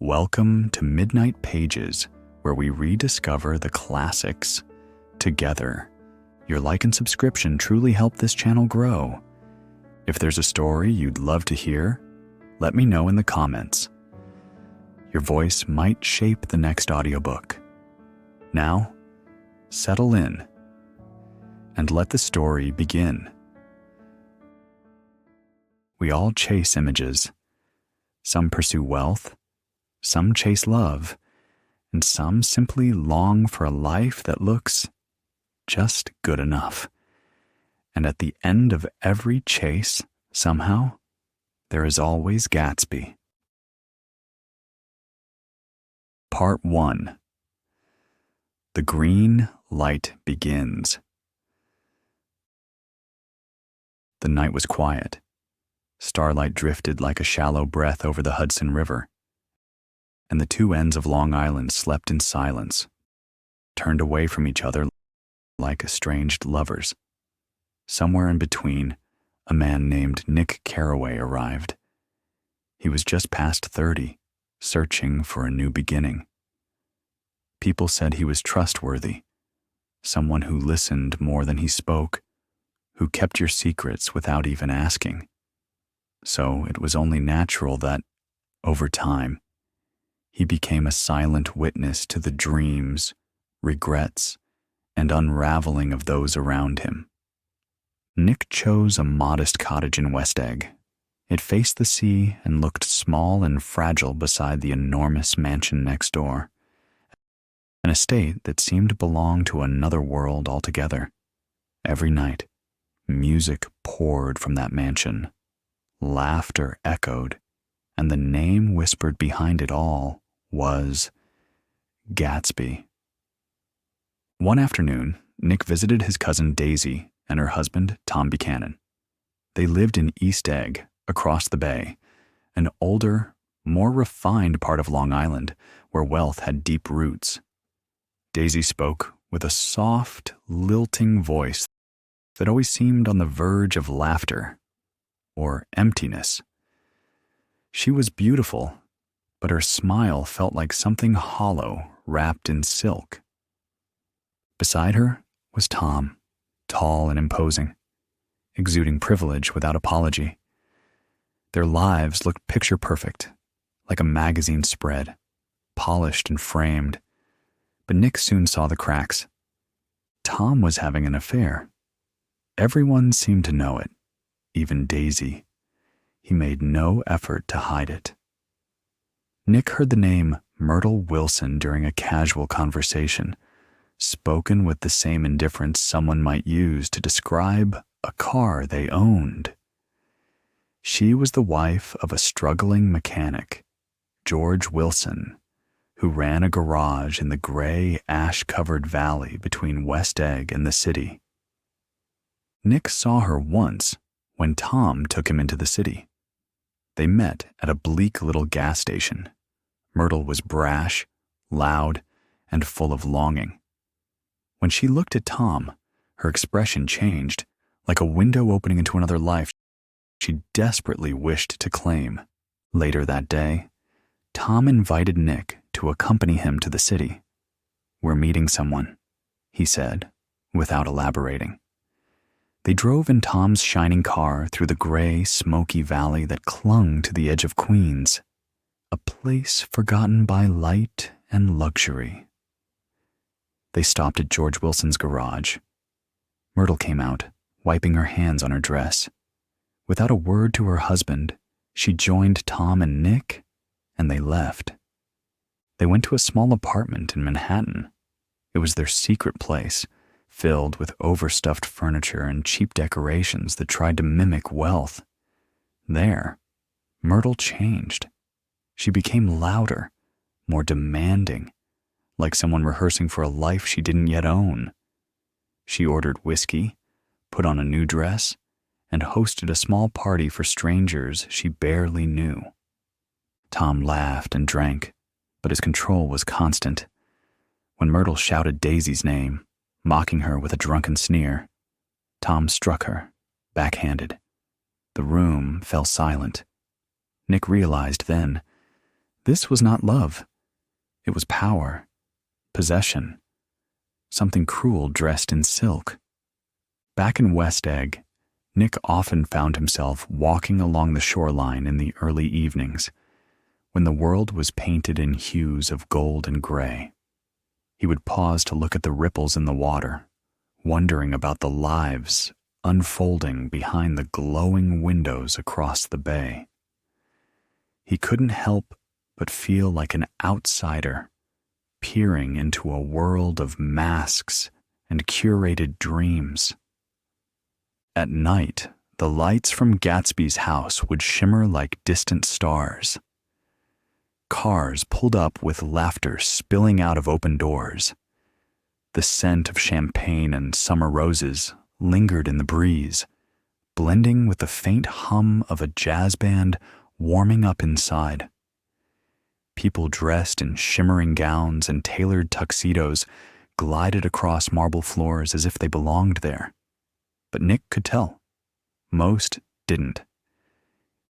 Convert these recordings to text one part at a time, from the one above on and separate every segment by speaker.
Speaker 1: Welcome to Midnight Pages, where we rediscover the classics together. Your like and subscription truly help this channel grow. If there's a story you'd love to hear, let me know in the comments. Your voice might shape the next audiobook. Now, settle in and let the story begin. We all chase images. Some pursue wealth, some chase love, and some simply long for a life that looks just good enough. And at the end of every chase, somehow, there is always Gatsby. Part 1. The green light begins. The night was quiet. Starlight drifted like a shallow breath over the Hudson River, and the two ends of Long Island slept in silence, turned away from each other like estranged lovers. Somewhere in between, a man named Nick Carraway arrived. He was just past 30, searching for a new beginning. People said he was trustworthy, someone who listened more than he spoke, who kept your secrets without even asking. So it was only natural that, over time, he became a silent witness to the dreams, regrets, and unraveling of those around him. Nick chose a modest cottage in West Egg. It faced the sea and looked small and fragile beside the enormous mansion next door, an estate that seemed to belong to another world altogether. Every night, music poured from that mansion. Laughter echoed, and the name whispered behind it all was Gatsby. One afternoon, Nick visited his cousin Daisy and her husband, Tom Buchanan. They lived in East Egg, across the bay, an older, more refined part of Long Island where wealth had deep roots. Daisy spoke with a soft, lilting voice that always seemed on the verge of laughter or emptiness. She was beautiful, but her smile felt like something hollow wrapped in silk. Beside her was Tom, tall and imposing, exuding privilege without apology. Their lives looked picture perfect, like a magazine spread, polished and framed. But Nick soon saw the cracks. Tom was having an affair. Everyone seemed to know it, even Daisy. He made no effort to hide it. Nick heard the name Myrtle Wilson during a casual conversation, spoken with the same indifference someone might use to describe a car they owned. She was the wife of a struggling mechanic, George Wilson, who ran a garage in the gray, ash-covered valley between West Egg and the city. Nick saw her once when Tom took him into the city. They met at a bleak little gas station. Myrtle was brash, loud, and full of longing. When she looked at Tom, her expression changed, like a window opening into another life she desperately wished to claim. Later that day, Tom invited Nick to accompany him to the city. "We're meeting someone," he said, without elaborating. They drove in Tom's shining car through the gray, smoky valley that clung to the edge of Queens, a place forgotten by light and luxury. They stopped at George Wilson's garage. Myrtle came out, wiping her hands on her dress. Without a word to her husband, she joined Tom and Nick, and they left. They went to a small apartment in Manhattan. It was their secret place, filled with overstuffed furniture and cheap decorations that tried to mimic wealth. There, Myrtle changed. She became louder, more demanding, like someone rehearsing for a life she didn't yet own. She ordered whiskey, put on a new dress, and hosted a small party for strangers she barely knew. Tom laughed and drank, but his control was constant. When Myrtle shouted Daisy's name, mocking her with a drunken sneer, Tom struck her, backhanded. The room fell silent. Nick realized then This was not love. It was power, possession, something cruel dressed in silk. Back in West Egg, Nick often found himself walking along the shoreline in the early evenings, when the world was painted in hues of gold and gray. He would pause to look at the ripples in the water, wondering about the lives unfolding behind the glowing windows across the bay. He couldn't help but feel like an outsider, peering into a world of masks and curated dreams. At night, the lights from Gatsby's house would shimmer like distant stars. Cars pulled up with laughter spilling out of open doors. The scent of champagne and summer roses lingered in the breeze, blending with the faint hum of a jazz band warming up inside. People dressed in shimmering gowns and tailored tuxedos glided across marble floors as if they belonged there. But Nick could tell. Most didn't.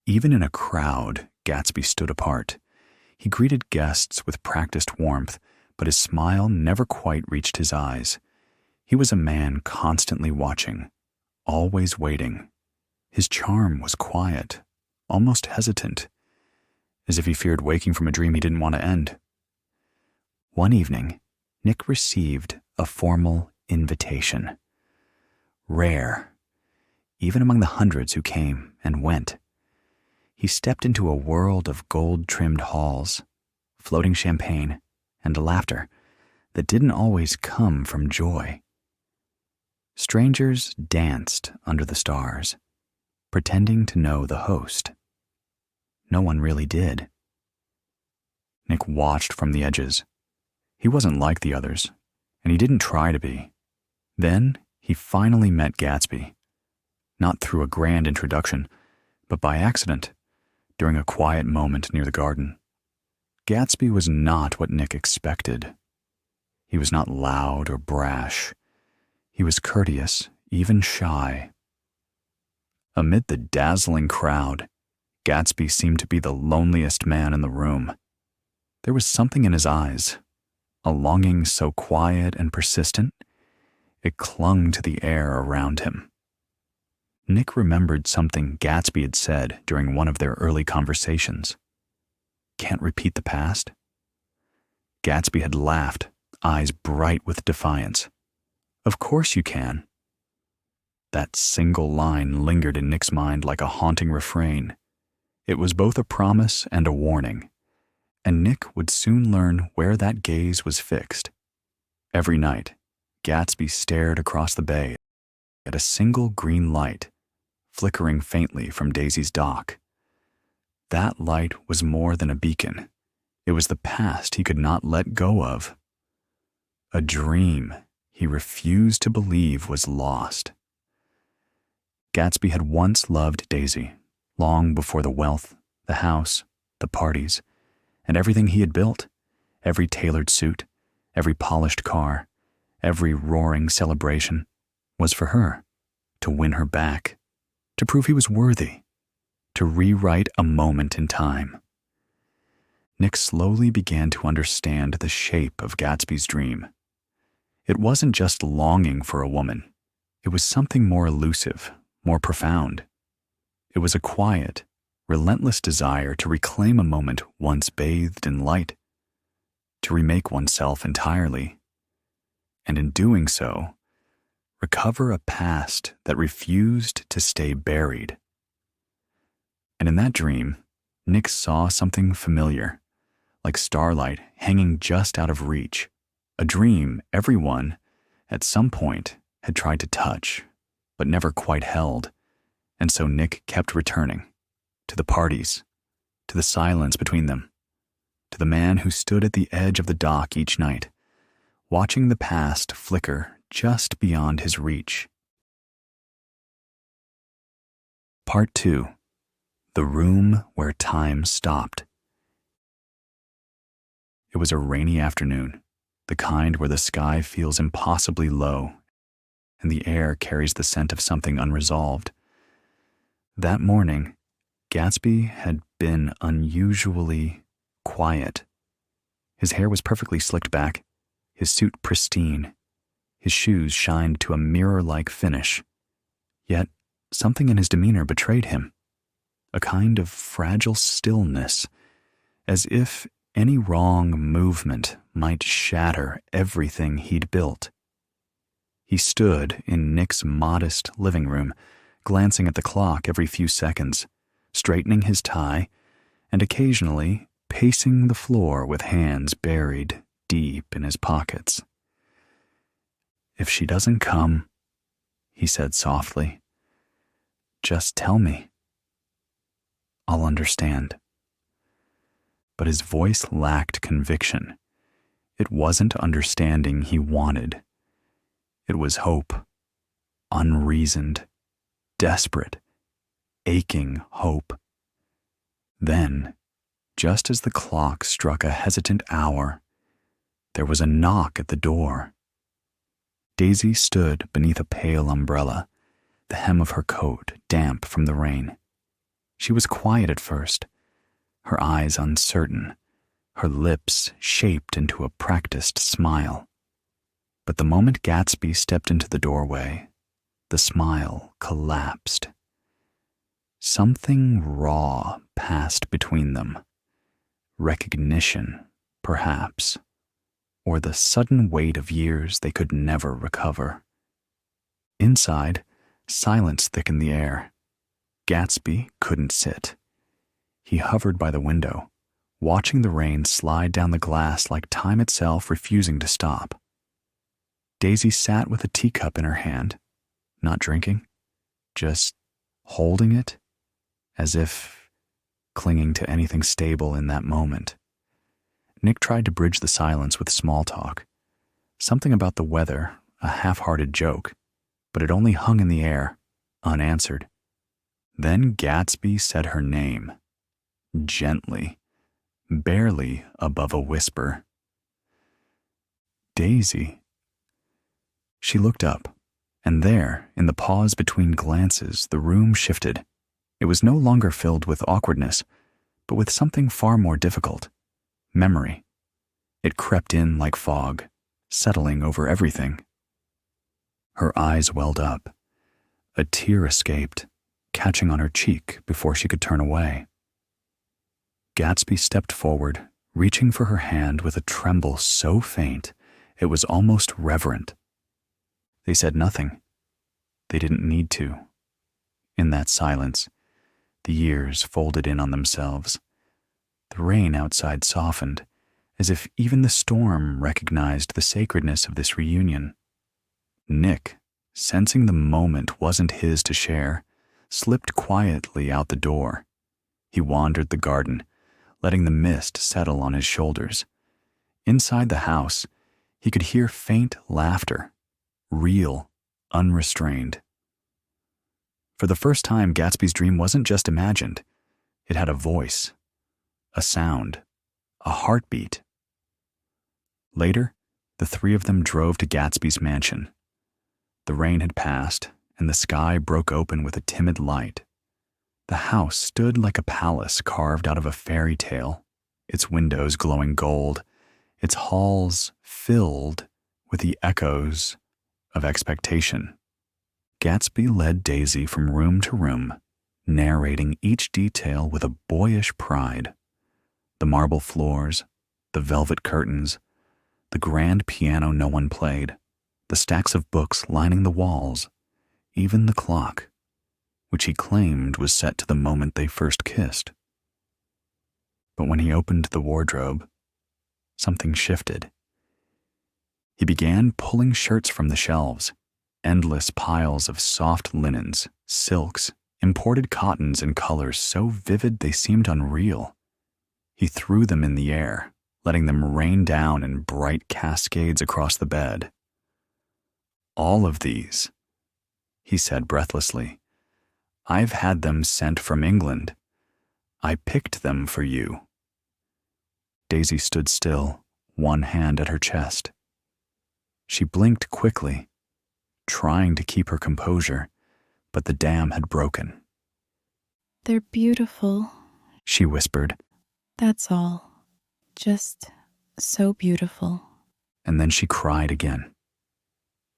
Speaker 1: Even in a crowd, Gatsby stood apart. He greeted guests with practiced warmth, but his smile never quite reached his eyes. He was a man constantly watching, always waiting. His charm was quiet, almost hesitant, as if he feared waking from a dream he didn't want to end. One evening, Nick received a formal invitation. Rare, even among the hundreds who came and went. He stepped into a world of gold-trimmed halls, floating champagne, and laughter that didn't always come from joy. Strangers danced under the stars, pretending to know the host. No one really did. Nick watched from the edges. He wasn't like the others, and he didn't try to be. Then he finally met Gatsby, not through a grand introduction, but by accident, during a quiet moment near the garden. Gatsby was not what Nick expected. He was not loud or brash. He was courteous, even shy. Amid the dazzling crowd, Gatsby seemed to be the loneliest man in the room. There was something in his eyes, a longing so quiet and persistent, it clung to the air around him. Nick remembered something Gatsby had said during one of their early conversations. Can't repeat the past? Gatsby had laughed, eyes bright with defiance. Of course you can. That single line lingered in Nick's mind like a haunting refrain. It was both a promise and a warning, and Nick would soon learn where that gaze was fixed. Every night, Gatsby stared across the bay at a single green light, flickering faintly from Daisy's dock. That light was more than a beacon. It was the past he could not let go of. A dream he refused to believe was lost. Gatsby had once loved Daisy, long before the wealth, the house, the parties, and everything he had built, every tailored suit, every polished car, every roaring celebration, was for her, to win her back, to prove he was worthy, to rewrite a moment in time. Nick slowly began to understand the shape of Gatsby's dream. It wasn't just longing for a woman. It was something more elusive, more profound. It was a quiet, relentless desire to reclaim a moment once bathed in light, to remake oneself entirely, and in doing so, recover a past that refused to stay buried. And in that dream, Nick saw something familiar, like starlight hanging just out of reach, a dream everyone, at some point, had tried to touch, but never quite held, and so Nick kept returning, to the parties, to the silence between them, to the man who stood at the edge of the dock each night, watching the past flicker just beyond his reach. Part 2. The Room Where Time Stopped. It was a rainy afternoon, the kind where the sky feels impossibly low, and the air carries the scent of something unresolved. That morning, Gatsby had been unusually quiet. His hair was perfectly slicked back, his suit pristine. His shoes shined to a mirror-like finish. Yet something in his demeanor betrayed him, a kind of fragile stillness, as if any wrong movement might shatter everything he'd built. He stood in Nick's modest living room, glancing at the clock every few seconds, straightening his tie, and occasionally pacing the floor with hands buried deep in his pockets. "If she doesn't come," he said softly, "just tell me. I'll understand." But his voice lacked conviction. It wasn't understanding he wanted. It was hope, unreasoned, desperate, aching hope. Then, just as the clock struck a hesitant hour, there was a knock at the door. Daisy stood beneath a pale umbrella, the hem of her coat damp from the rain. She was quiet at first, her eyes uncertain, her lips shaped into a practiced smile. But the moment Gatsby stepped into the doorway, the smile collapsed. Something raw passed between them. Recognition, perhaps, or the sudden weight of years they could never recover. Inside, silence thickened the air. Gatsby couldn't sit. He hovered by the window, watching the rain slide down the glass like time itself refusing to stop. Daisy sat with a teacup in her hand, not drinking, just holding it, as if clinging to anything stable in that moment. Nick tried to bridge the silence with small talk, something about the weather, a half-hearted joke, but it only hung in the air, unanswered. Then Gatsby said her name, gently, barely above a whisper. "Daisy." She looked up, and there, in the pause between glances, the room shifted. It was no longer filled with awkwardness, but with something far more difficult. Memory. It crept in like fog, settling over everything. Her eyes welled up. A tear escaped, catching on her cheek before she could turn away. Gatsby stepped forward, reaching for her hand with a tremble so faint it was almost reverent. They said nothing. They didn't need to. In that silence, the years folded in on themselves. The rain outside softened, as if even the storm recognized the sacredness of this reunion. Nick, sensing the moment wasn't his to share, slipped quietly out the door. He wandered the garden, letting the mist settle on his shoulders. Inside the house, he could hear faint laughter, real, unrestrained. For the first time, Gatsby's dream wasn't just imagined. It had a voice, a sound, a heartbeat. Later, the three of them drove to Gatsby's mansion. The rain had passed, and the sky broke open with a timid light. The house stood like a palace carved out of a fairy tale, its windows glowing gold, its halls filled with the echoes of expectation. Gatsby led Daisy from room to room, narrating each detail with a boyish pride. The marble floors, the velvet curtains, the grand piano no one played, the stacks of books lining the walls, even the clock, which he claimed was set to the moment they first kissed. But when he opened the wardrobe, something shifted. He began pulling shirts from the shelves, endless piles of soft linens, silks, imported cottons in colors so vivid they seemed unreal. He threw them in the air, letting them rain down in bright cascades across the bed. "All of these," he said breathlessly. "I've had them sent from England. I picked them for you." Daisy stood still, one hand at her chest. She blinked quickly, trying to keep her composure, but the dam had broken.
Speaker 2: "They're beautiful,"
Speaker 1: she whispered.
Speaker 2: "That's all." Just so beautiful.
Speaker 1: And then she cried again.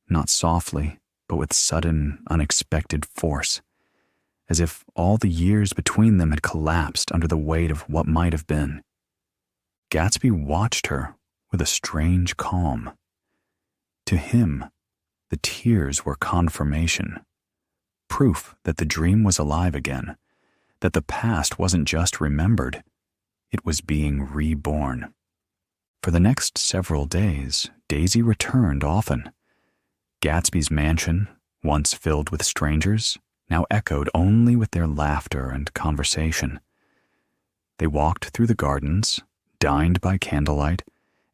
Speaker 1: Not softly, but with sudden, unexpected force, as if all the years between them had collapsed under the weight of what might have been. Gatsby watched her with a strange calm. To him, the tears were confirmation, proof that the dream was alive again, that the past wasn't just remembered, it was being reborn. For the next several days, Daisy returned often. Gatsby's mansion, once filled with strangers, now echoed only with their laughter and conversation. They walked through the gardens, dined by candlelight,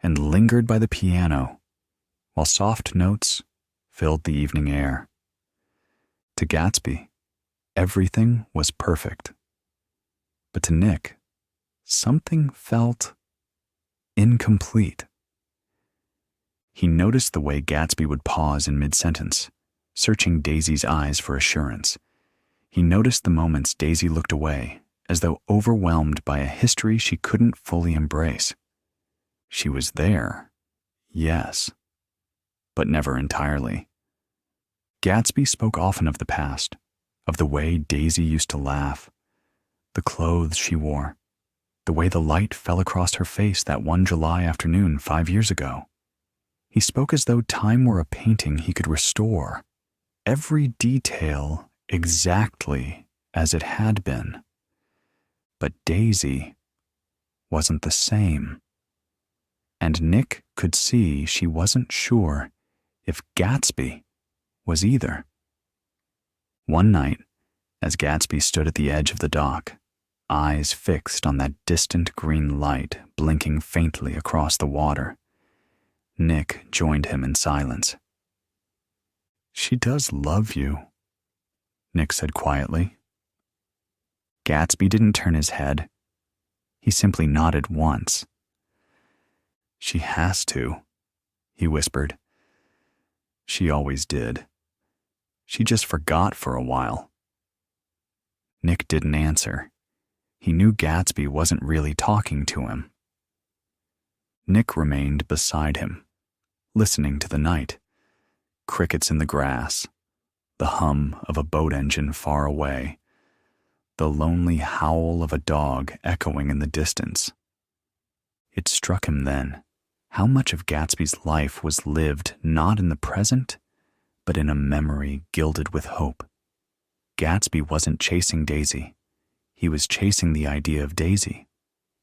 Speaker 1: and lingered by the piano, while soft notes filled the evening air. To Gatsby, everything was perfect. But to Nick, something felt incomplete. He noticed the way Gatsby would pause in mid-sentence, searching Daisy's eyes for assurance. He noticed the moments Daisy looked away, as though overwhelmed by a history she couldn't fully embrace. She was there, yes, but never entirely. Gatsby spoke often of the past, of the way Daisy used to laugh, the clothes she wore, the way the light fell across her face that one July afternoon 5 years ago. He spoke as though time were a painting he could restore, every detail exactly as it had been. But Daisy wasn't the same. And Nick could see she wasn't sure if Gatsby was either. One night, as Gatsby stood at the edge of the dock, eyes fixed on that distant green light blinking faintly across the water, Nick joined him in silence. "She does love you," Nick said quietly. Gatsby didn't turn his head. He simply nodded once. "She has to," he whispered. "She always did. She just forgot for a while." Nick didn't answer. He knew Gatsby wasn't really talking to him. Nick remained beside him, listening to the night. Crickets in the grass, the hum of a boat engine far away, the lonely howl of a dog echoing in the distance. It struck him then how much of Gatsby's life was lived not in the present, but in a memory gilded with hope. Gatsby wasn't chasing Daisy. He was chasing the idea of Daisy,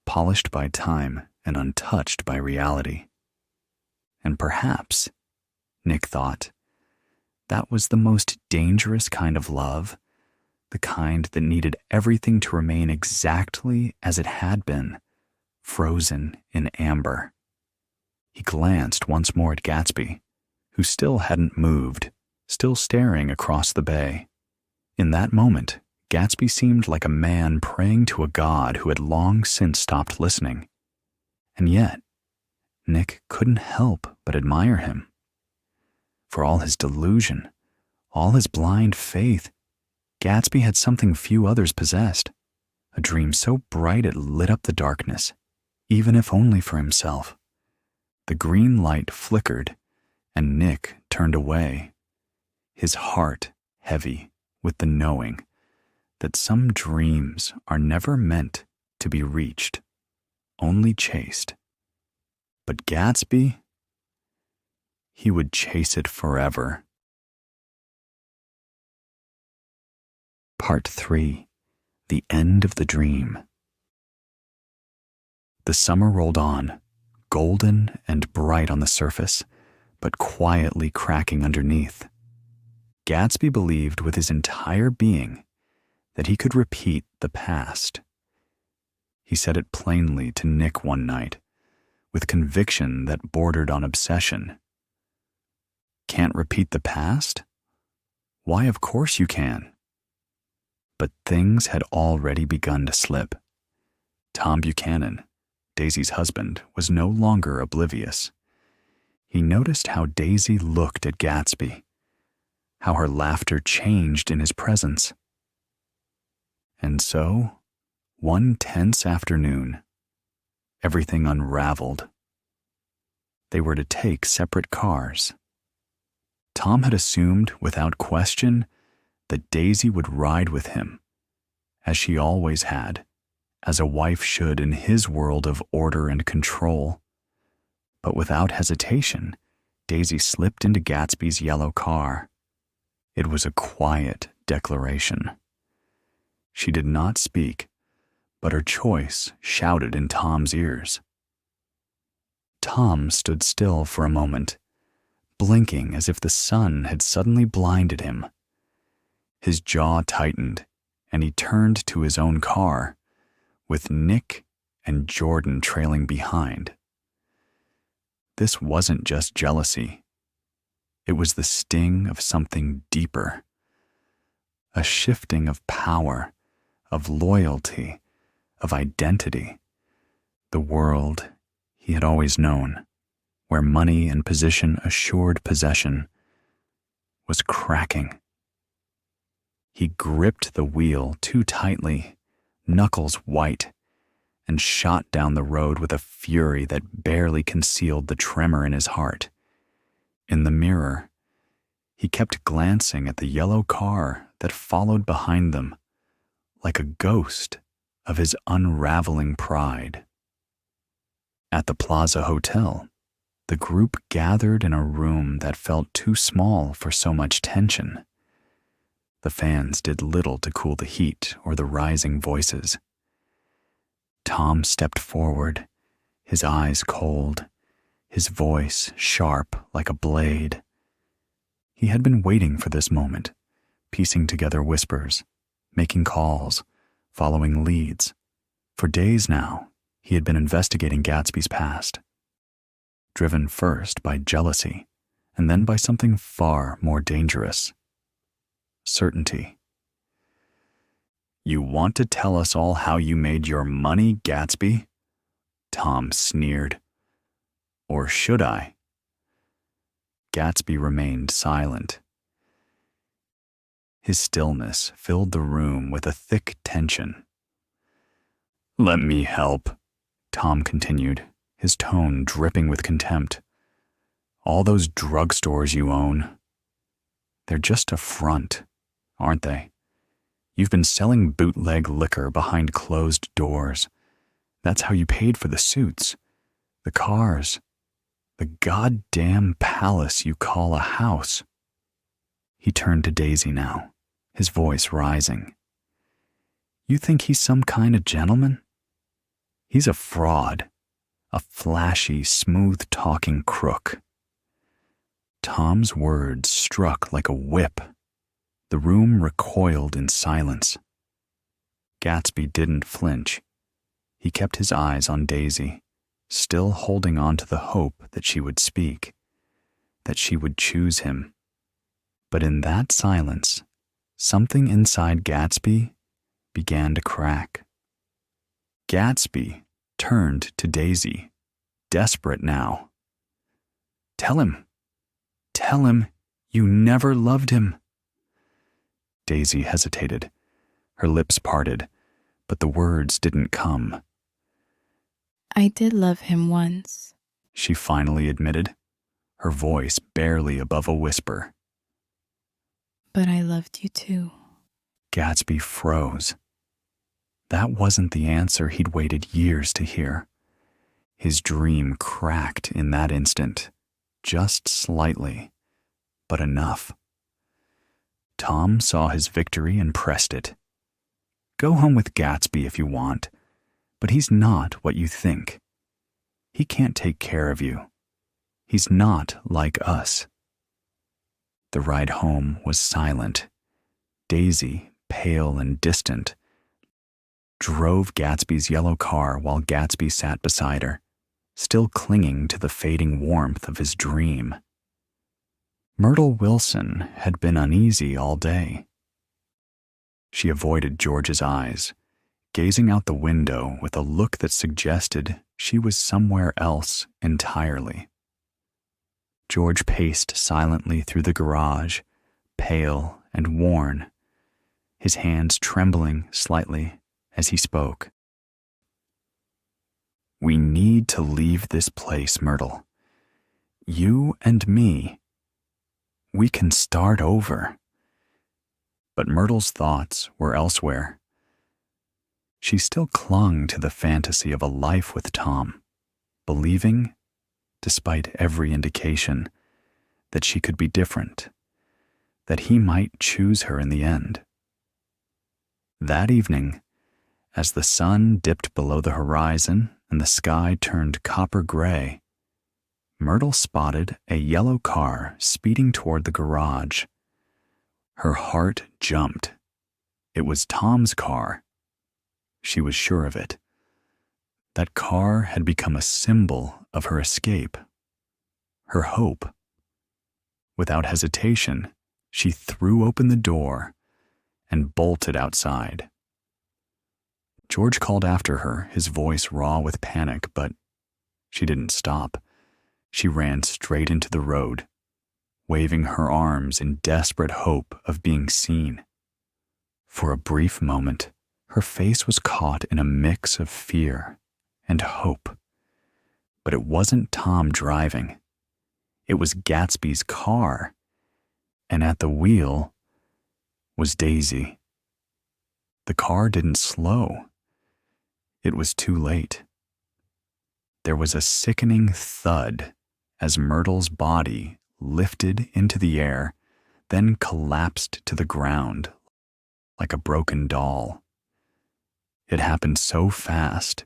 Speaker 1: polished by time and untouched by reality. And perhaps, Nick thought, that was the most dangerous kind of love, the kind that needed everything to remain exactly as it had been, frozen in amber. He glanced once more at Gatsby, who still hadn't moved, still staring across the bay. In that moment, Gatsby seemed like a man praying to a god who had long since stopped listening. And yet, Nick couldn't help but admire him. For all his delusion, all his blind faith, Gatsby had something few others possessed, a dream so bright it lit up the darkness, even if only for himself. The green light flickered, and Nick turned away, his heart heavy with the knowing that some dreams are never meant to be reached, only chased. But Gatsby, he would chase it forever. Part 3. The End of the Dream. The summer rolled on, golden and bright on the surface, but quietly cracking underneath. Gatsby believed with his entire being that he could repeat the past. He said it plainly to Nick one night, with conviction that bordered on obsession. "Can't repeat the past? Why, of course you can." But things had already begun to slip. Tom Buchanan, Daisy's husband, was no longer oblivious. He noticed how Daisy looked at Gatsby, how her laughter changed in his presence. And so, one tense afternoon, everything unraveled. They were to take separate cars. Tom had assumed, without question, that Daisy would ride with him, as she always had, as a wife should in his world of order and control. But without hesitation, Daisy slipped into Gatsby's yellow car. It was a quiet declaration. She did not speak, but her choice shouted in Tom's ears. Tom stood still for a moment, blinking as if the sun had suddenly blinded him. His jaw tightened, and he turned to his own car, with Nick and Jordan trailing behind. This wasn't just jealousy. It was the sting of something deeper. A shifting of power, of loyalty, of identity. The world he had always known, where money and position assured possession, was cracking. He gripped the wheel too tightly, knuckles white, and shot down the road with a fury that barely concealed the tremor in his heart. In the mirror, he kept glancing at the yellow car that followed behind them, like a ghost of his unraveling pride. At the Plaza Hotel, the group gathered in a room that felt too small for so much tension. The fans did little to cool the heat or the rising voices. Tom stepped forward, his eyes cold, his voice sharp like a blade. He had been waiting for this moment, piecing together whispers, making calls, following leads. For days now, he had been investigating Gatsby's past, driven first by jealousy and then by something far more dangerous: certainty. "You want to tell us all how you made your money, Gatsby?" Tom sneered. "Or should I?" Gatsby remained silent. His stillness filled the room with a thick tension. "Let me help," Tom continued, his tone dripping with contempt. "All those drugstores you own, they're just a front, aren't they? You've been selling bootleg liquor behind closed doors. That's how you paid for the suits, the cars, the goddamn palace you call a house." He turned to Daisy now, his voice rising. "You think he's some kind of gentleman? He's a fraud, a flashy, smooth-talking crook." Tom's words struck like a whip. The room recoiled in silence. Gatsby didn't flinch. He kept his eyes on Daisy, still holding on to the hope that she would speak, that she would choose him. But in that silence, something inside Gatsby began to crack. Gatsby turned to Daisy, desperate now. Tell him you never loved him." Daisy hesitated, her lips parted, but the words didn't come.
Speaker 2: I did love him once,
Speaker 1: she finally admitted, her voice barely above a whisper.
Speaker 2: but I loved you too.
Speaker 1: Gatsby froze. That wasn't the answer he'd waited years to hear. His dream cracked in that instant, just slightly, but enough. Tom saw his victory and pressed it. "Go home with Gatsby if you want, but he's not what you think. He can't take care of you. He's not like us." The ride home was silent. Daisy, pale and distant, drove Gatsby's yellow car while Gatsby sat beside her, still clinging to the fading warmth of his dream. Myrtle Wilson had been uneasy all day. She avoided George's eyes, gazing out the window with a look that suggested she was somewhere else entirely. George paced silently through the garage, pale and worn, his hands trembling slightly as he spoke. We need to leave this place, Myrtle. You and me. We can start over. But Myrtle's thoughts were elsewhere. She still clung to the fantasy of a life with Tom, believing, despite every indication, that she could be different, that he might choose her in the end. That evening, as the sun dipped below the horizon and the sky turned copper gray, Myrtle spotted a yellow car speeding toward the garage. Her heart jumped. It was Tom's car. She was sure of it. That car had become a symbol of her escape, her hope. Without hesitation, she threw open the door and bolted outside. George called after her, his voice raw with panic, but she didn't stop. She ran straight into the road, waving her arms in desperate hope of being seen. For a brief moment, her face was caught in a mix of fear and hope. But it wasn't Tom driving. It was Gatsby's car, and at the wheel was Daisy. The car didn't slow. It was too late. There was a sickening thud as Myrtle's body lifted into the air, then collapsed to the ground like a broken doll. It happened so fast,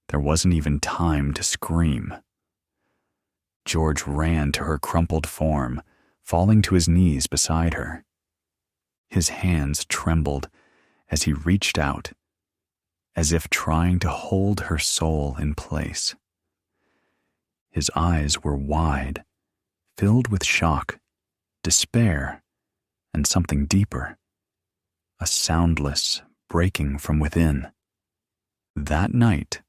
Speaker 1: there wasn't even time to scream. George ran to her crumpled form, falling to his knees beside her. His hands trembled as he reached out, as if trying to hold her soul in place. His eyes were wide, filled with shock, despair, and something deeper, a soundless breaking from within. That night,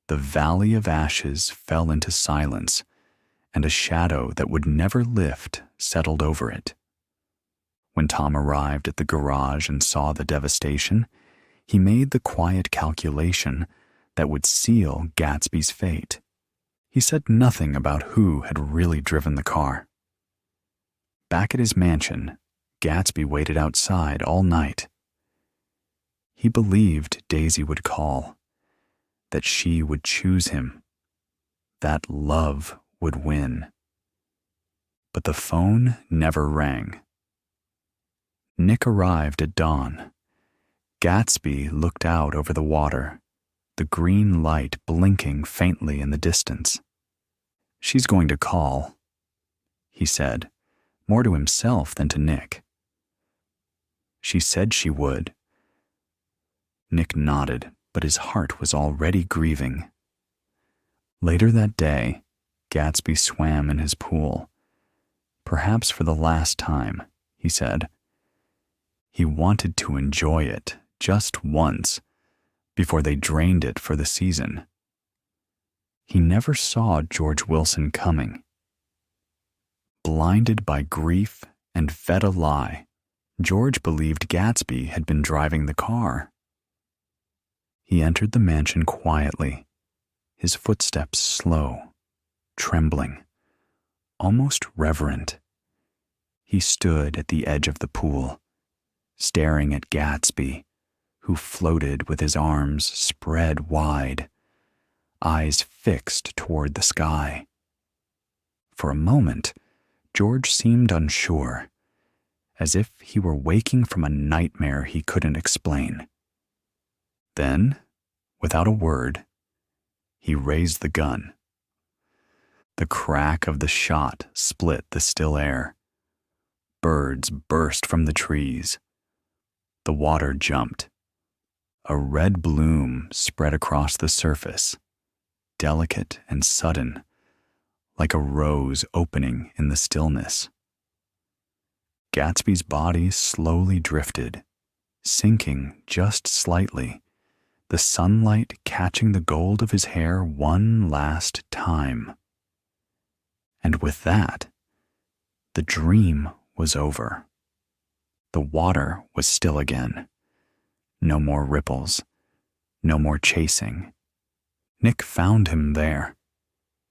Speaker 1: the Valley of Ashes fell into silence, and a shadow that would never lift settled over it. When Tom arrived at the garage and saw the devastation, he made the quiet calculation that would seal Gatsby's fate. He said nothing about who had really driven the car. Back at his mansion, Gatsby waited outside all night. He believed Daisy would call, that she would choose him, that love would win. But the phone never rang. Nick arrived at dawn. Gatsby looked out over the water, the green light blinking faintly in the distance. "She's going to call," he said, more to himself than to Nick. "She said she would." Nick nodded, but his heart was already grieving. Later that day, Gatsby swam in his pool. Perhaps for the last time, he said. He wanted to enjoy it just once before they drained it for the season. He never saw George Wilson coming. Blinded by grief and fed a lie, George believed Gatsby had been driving the car. He entered the mansion quietly, his footsteps slow, trembling, almost reverent. He stood at the edge of the pool, staring at Gatsby, who floated with his arms spread wide, eyes fixed toward the sky. For a moment, George seemed unsure, as if he were waking from a nightmare he couldn't explain. Then, without a word, he raised the gun. The crack of the shot split the still air. Birds burst from the trees. The water jumped. A red bloom spread across the surface, delicate and sudden, like a rose opening in the stillness. Gatsby's body slowly drifted, sinking just slightly, the sunlight catching the gold of his hair one last time. And with that, the dream was over. The water was still again. No more ripples, no more chasing, Nick found him there,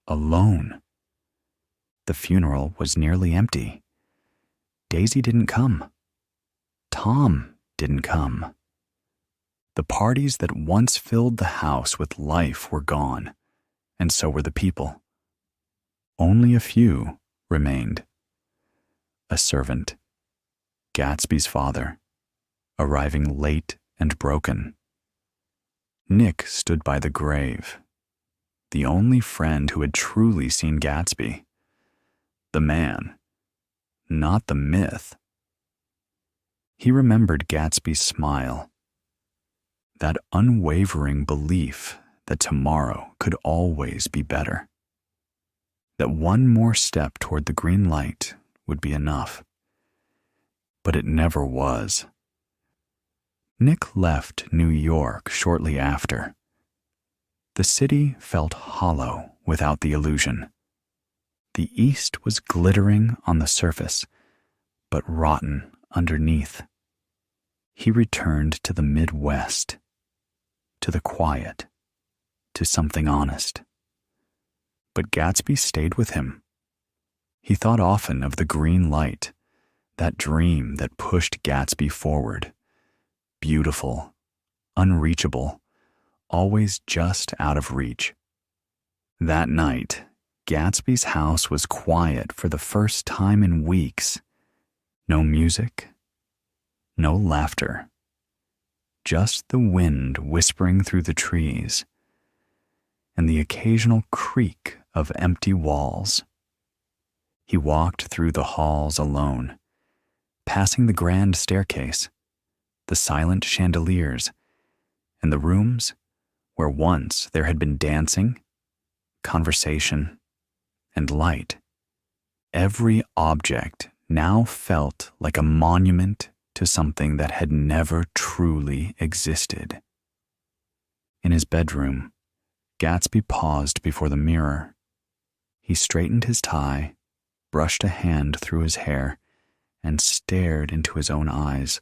Speaker 1: alone. The funeral was nearly empty. Daisy didn't come. Tom didn't come. The parties that once filled the house with life were gone, and so were the people. Only a few remained. A servant, Gatsby's father, arriving late and broken. Nick stood by the grave, the only friend who had truly seen Gatsby. The man, not the myth. He remembered Gatsby's smile, that unwavering belief that tomorrow could always be better, that one more step toward the green light would be enough. But it never was. Nick left New York shortly after. The city felt hollow without the illusion. The East was glittering on the surface, but rotten underneath. He returned to the Midwest, to the quiet, to something honest. But Gatsby stayed with him. He thought often of the green light, that dream that pushed Gatsby forward. Beautiful, unreachable, always just out of reach. That night, Gatsby's house was quiet for the first time in weeks. No music, no laughter, just the wind whispering through the trees and the occasional creak of empty walls. He walked through the halls alone, passing the grand staircase, the silent chandeliers, and the rooms where once there had been dancing, conversation, and light. Every object now felt like a monument to something that had never truly existed. In his bedroom, Gatsby paused before the mirror. He straightened his tie, brushed a hand through his hair, and stared into his own eyes,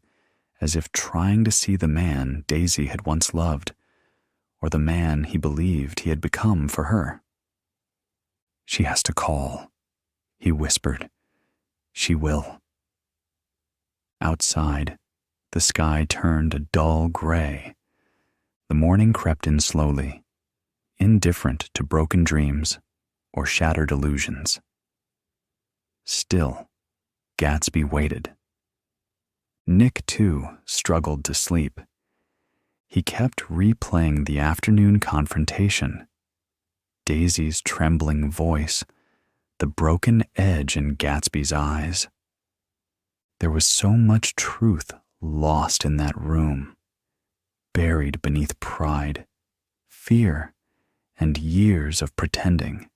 Speaker 1: as if trying to see the man Daisy had once loved, or the man he believed he had become for her. "She has to call," he whispered. "She will." Outside, the sky turned a dull gray. The morning crept in slowly, indifferent to broken dreams or shattered illusions. Still, Gatsby waited. Nick, too, struggled to sleep. He kept replaying the afternoon confrontation, Daisy's trembling voice, the broken edge in Gatsby's eyes. There was so much truth lost in that room, buried beneath pride, fear, and years of pretending.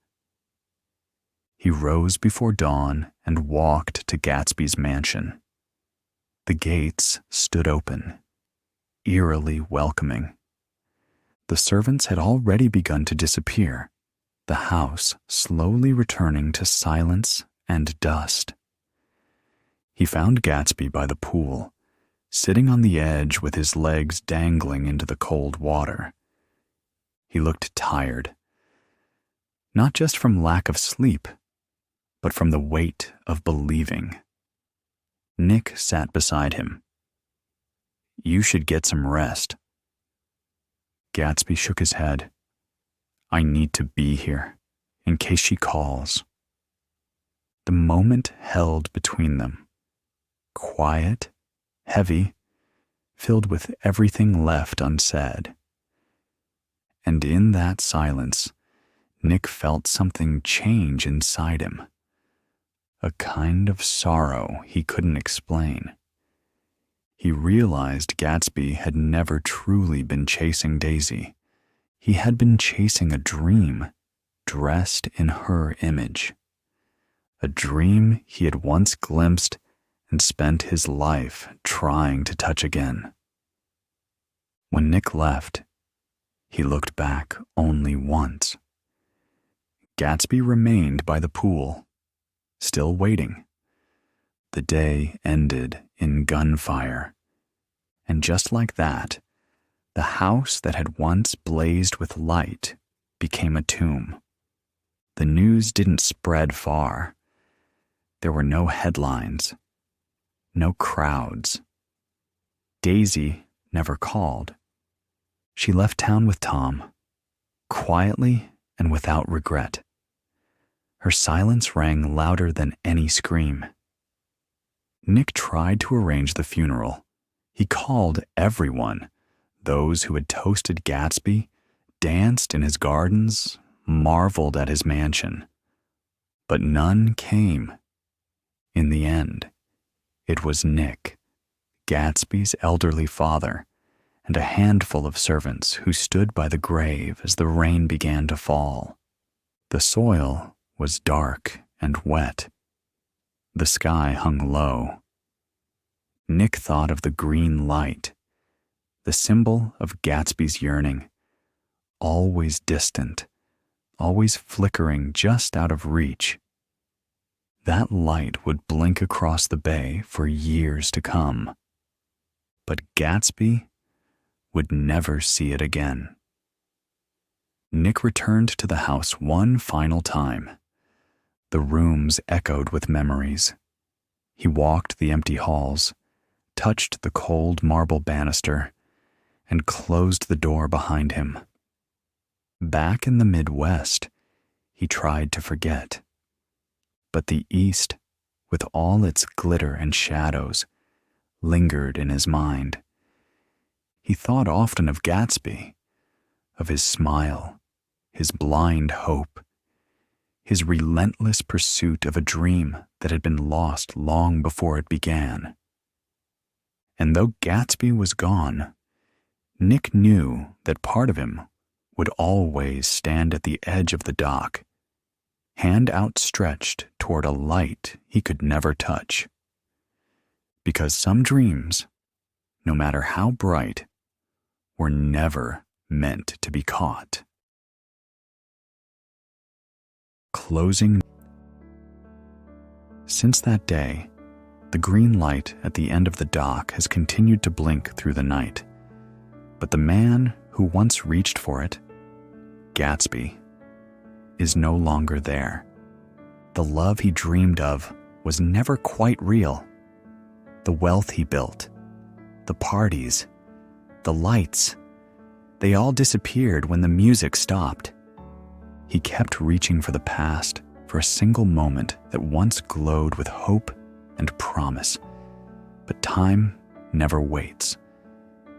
Speaker 1: He rose before dawn and walked to Gatsby's mansion. The gates stood open, eerily welcoming. The servants had already begun to disappear, the house slowly returning to silence and dust. He found Gatsby by the pool, sitting on the edge with his legs dangling into the cold water. He looked tired, not just from lack of sleep, but from the weight of believing. Nick sat beside him. "You should get some rest." Gatsby shook his head. "I need to be here, in case she calls." The moment held between them, quiet, heavy, filled with everything left unsaid. And in that silence, Nick felt something change inside him, a kind of sorrow he couldn't explain. He realized Gatsby had never truly been chasing Daisy. He had been chasing a dream dressed in her image, a dream he had once glimpsed and spent his life trying to touch again. When Nick left, he looked back only once. Gatsby remained by the pool, still waiting. The day ended in gunfire, and just like that, the house that had once blazed with light became a tomb. The news didn't spread far. There were no headlines, no crowds. Daisy never called. She left town with Tom, quietly and without regret. Her silence rang louder than any scream. Nick tried to arrange the funeral. He called everyone, those who had toasted Gatsby, danced in his gardens, marveled at his mansion. But none came. In the end, it was Nick, Gatsby's elderly father, and a handful of servants who stood by the grave as the rain began to fall. The soil was dark and wet. The sky hung low. Nick thought of the green light, the symbol of Gatsby's yearning, always distant, always flickering just out of reach. That light would blink across the bay for years to come. But Gatsby would never see it again. Nick returned to the house one final time. The rooms echoed with memories. He walked the empty halls, touched the cold marble banister, and closed the door behind him. Back in the Midwest, he tried to forget. But the East, with all its glitter and shadows, lingered in his mind. He thought often of Gatsby, of his smile, his blind hope, his relentless pursuit of a dream that had been lost long before it began. And though Gatsby was gone, Nick knew that part of him would always stand at the edge of the dock, hand outstretched toward a light he could never touch. Because some dreams, no matter how bright, were never meant to be caught. Closing. Since that day, the green light at the end of the dock has continued to blink through the night. But the man who once reached for it, Gatsby, is no longer there. The love he dreamed of was never quite real. The wealth he built, the parties, the lights, they all disappeared when the music stopped. He kept reaching for the past, for a single moment that once glowed with hope and promise. But time never waits,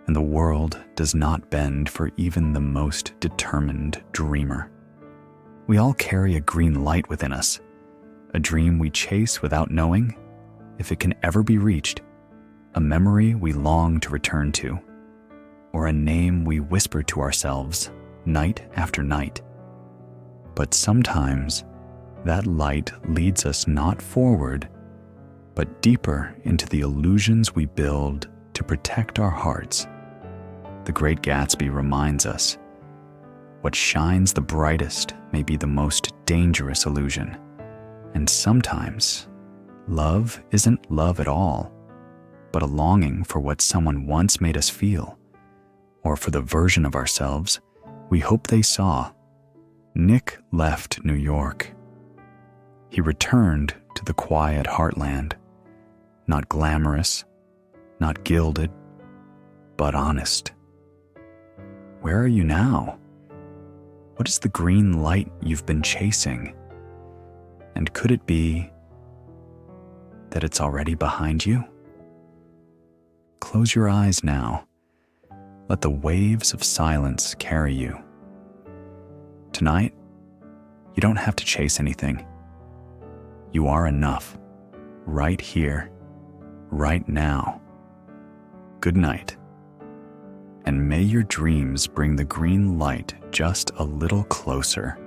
Speaker 1: and the world does not bend for even the most determined dreamer. We all carry a green light within us, a dream we chase without knowing if it can ever be reached, a memory we long to return to, or a name we whisper to ourselves night after night. But sometimes that light leads us not forward, but deeper into the illusions we build to protect our hearts. The Great Gatsby reminds us, what shines the brightest may be the most dangerous illusion. And sometimes, love isn't love at all, but a longing for what someone once made us feel, or for the version of ourselves we hope they saw. Nick left New York. He returned to the quiet heartland, not glamorous, not gilded, but honest. Where are you now? What is the green light you've been chasing? And could it be that it's already behind you? Close your eyes now. Let the waves of silence carry you. Tonight, you don't have to chase anything. You are enough, right here, right now. Good night. And may your dreams bring the green light just a little closer.